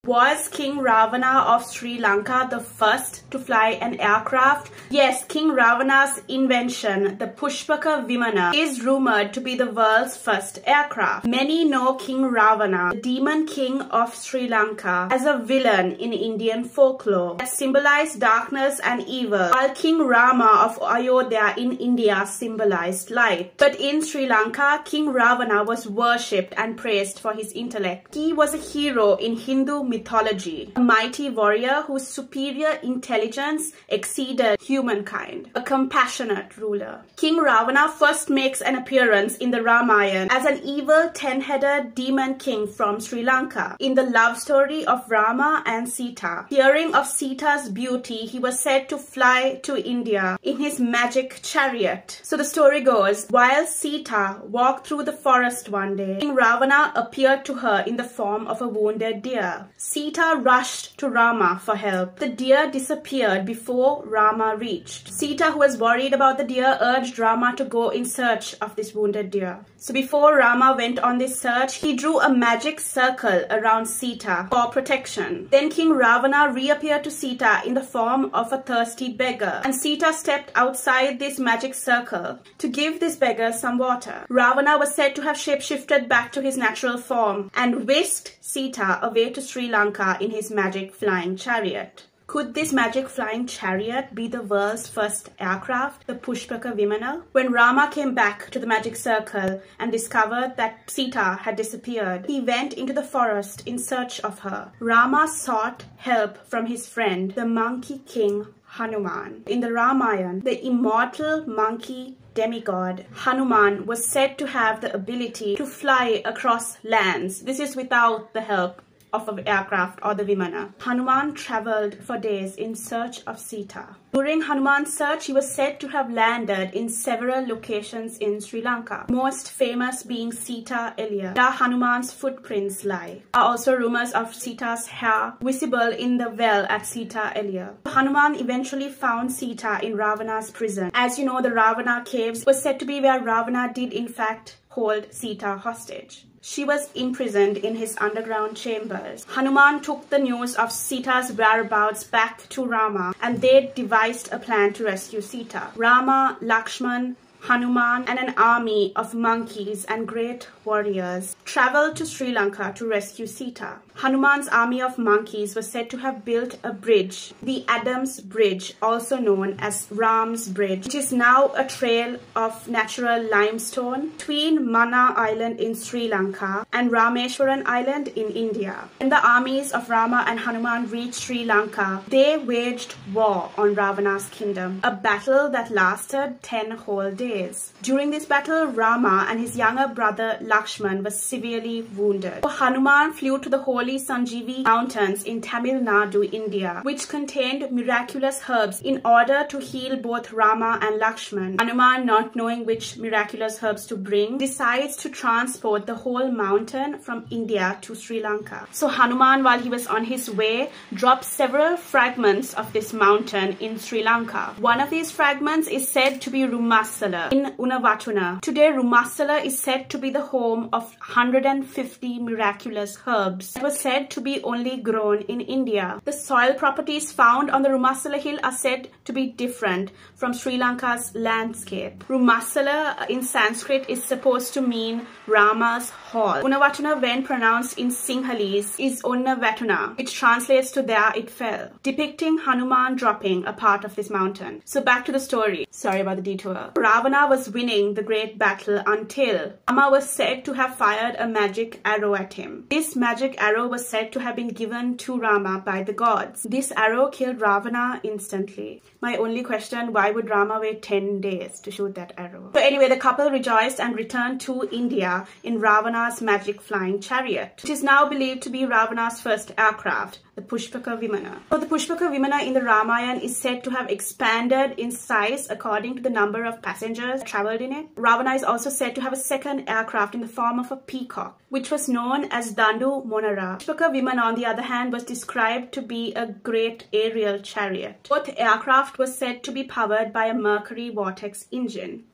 Was King Ravana of Sri Lanka the first to fly an aircraft? Yes, King Ravana's invention, the Pushpaka Vimana, is rumored to be the world's first aircraft. Many know King Ravana, the demon king of Sri Lanka, as a villain in Indian folklore that symbolized darkness and evil, while King Rama of Ayodhya in India symbolized light. But in Sri Lanka, King Ravana was worshipped and praised for his intellect. He was a hero in Hindu mythology, a mighty warrior whose superior intelligence exceeded humankind, a compassionate ruler. King Ravana first makes an appearance in the Ramayana as an evil 10-headed demon king from Sri Lanka. In the love story of Rama and Sita, hearing of Sita's beauty, he was said to fly to India in his magic chariot. So the story goes, while Sita walked through the forest one day, King Ravana appeared to her in the form of a wounded deer. Sita rushed to Rama for help. The deer disappeared before Rama reached. Sita, who was worried about the deer, urged Rama to go in search of this wounded deer. So before Rama went on this search, he drew a magic circle around Sita for protection. Then King Ravana reappeared to Sita in the form of a thirsty beggar, and Sita stepped outside this magic circle to give this beggar some water. Ravana was said to have shapeshifted back to his natural form and whisked Sita away to Sri Lanka in his magic flying chariot. Could this magic flying chariot be the world's first aircraft, the Pushpaka Vimana? When Rama came back to the magic circle and discovered that Sita had disappeared, he went into the forest in search of her. Rama sought help from his friend, the Monkey King Hanuman. In the Ramayana, the immortal monkey demigod Hanuman was said to have the ability to fly across lands. This is without the help of an aircraft or the Vimana. Hanuman traveled for days in search of Sita. During Hanuman's search, he was said to have landed in several locations in Sri Lanka, most famous being Sita area, where Hanuman's footprints lie. There are also rumors of Sita's hair visible in the well at Sita area. Hanuman eventually found Sita in Ravana's prison. As you know, the Ravana caves was said to be where Ravana did in fact hold Sita hostage. She was imprisoned in his underground chambers. Hanuman took the news of Sita's whereabouts back to Rama, and they devised a plan to rescue Sita. Rama, Lakshman, Hanuman, and an army of monkeys and great warriors traveled to Sri Lanka to rescue Sita. Hanuman's army of monkeys was said to have built a bridge, the Adam's Bridge, also known as Ram's Bridge, which is now a trail of natural limestone between Manna Island in Sri Lanka and Rameshwaran Island in India. When the armies of Rama and Hanuman reached Sri Lanka, they waged war on Ravana's kingdom, a battle that lasted 10 whole days. During this battle, Rama and his younger brother Lakshman were severely wounded. So Hanuman flew to the holy Sanjeevi mountains in Tamil Nadu, India, which contained miraculous herbs in order to heal both Rama and Lakshman. Hanuman, not knowing which miraculous herbs to bring, decides to transport the whole mountain from India to Sri Lanka. So Hanuman, while he was on his way, dropped several fragments of this mountain in Sri Lanka. One of these fragments is said to be Rumassala in Unawatuna. Today, Rumassala is said to be the home of 150 miraculous herbs. It was said to be only grown in India. The soil properties found on the Rumassala hill are said to be different from Sri Lanka's landscape. Rumassala in Sanskrit is supposed to mean Rama's hall. Unawatuna, when pronounced in Sinhalese, is Unnavatuna, which translates to there it fell, depicting Hanuman dropping a part of this mountain. So back to the story. Sorry about the detour. Ravana was winning the great battle until Rama was said to have fired a magic arrow at him. This magic arrow was said to have been given to Rama by the gods. This arrow killed Ravana instantly. My only question, why would Rama wait 10 days to shoot that arrow? So anyway, the couple rejoiced and returned to India in Ravana's magic flying chariot, which is now believed to be Ravana's first aircraft, the Pushpaka Vimana. So the Pushpaka Vimana in the Ramayana is said to have expanded in size according to the number of passengers traveled in it. Ravana is also said to have a second aircraft in the form of a peacock, which was known as Dandu Monara. Pushpaka Vimana, on the other hand, was described to be a great aerial chariot. Both aircraft was said to be powered by a mercury vortex engine.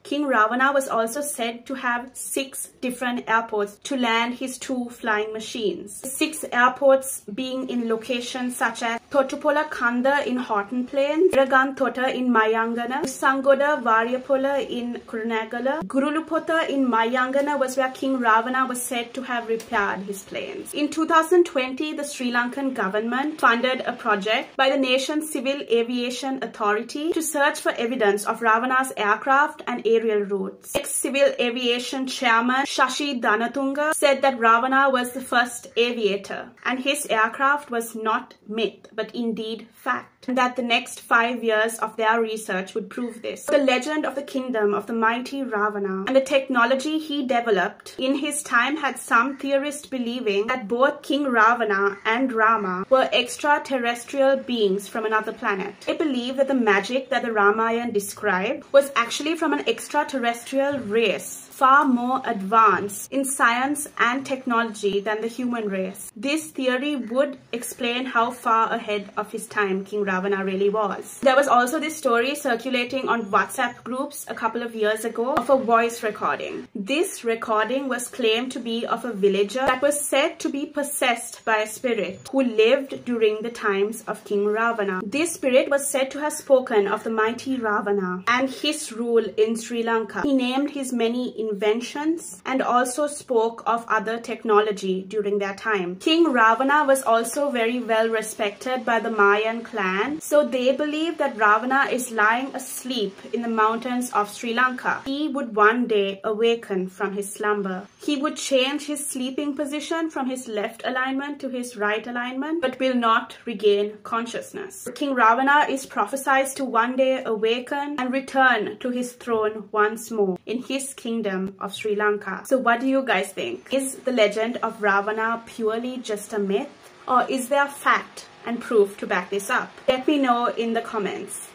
King Ravana was also said to have 6 different airports to land his 2 flying machines. 6 airports being in locations such as Totupola Kanda in Horton Plains, Iragantota in Mayangana, Sangoda Varyapola in Kurunegala, Gurulupota in Mayangana was where King Ravana was said to have repaired his planes. In 2020, the Sri Lankan government funded a project by the nation's Civil Aviation Authority to search for evidence of Ravana's aircraft and aerial routes. Ex-Civil Aviation Chairman Shashi Dhanatunga said that Ravana was the first aviator and his aircraft was not myth but indeed fact, and that the next 5 years of their research would prove this. The legend of the kingdom of the mighty Ravana and the technology he developed in his time had some theorists believing that both King Ravana and Rama were extraterrestrial beings from another planet. They believe that the magic that the Ramayana described was actually from an extraterrestrial race, far more advanced in science and technology than the human race. This theory would explain how far ahead of his time King Ravana really was. There was also this story circulating on WhatsApp groups a couple of years ago of a voice recording. This recording was claimed to be of a villager that was said to be possessed by a spirit who lived during the times of King Ravana. This spirit was said to have spoken of the mighty Ravana and his rule in Sri Lanka. He named his many inventions and also spoke of other technology during their time. King Ravana was also very well respected by the Mayan clan, so they believe that Ravana is lying asleep in the mountains of Sri Lanka. He would one day awaken from his slumber. He would change his sleeping position from his left alignment to his right alignment, but will not regain consciousness. King Ravana is prophesied to one day awaken and return to his throne once more in his kingdom of Sri Lanka. So what do you guys think? Is the legend of Ravana purely just a myth, or is there fact and proof to back this up? Let me know in the comments.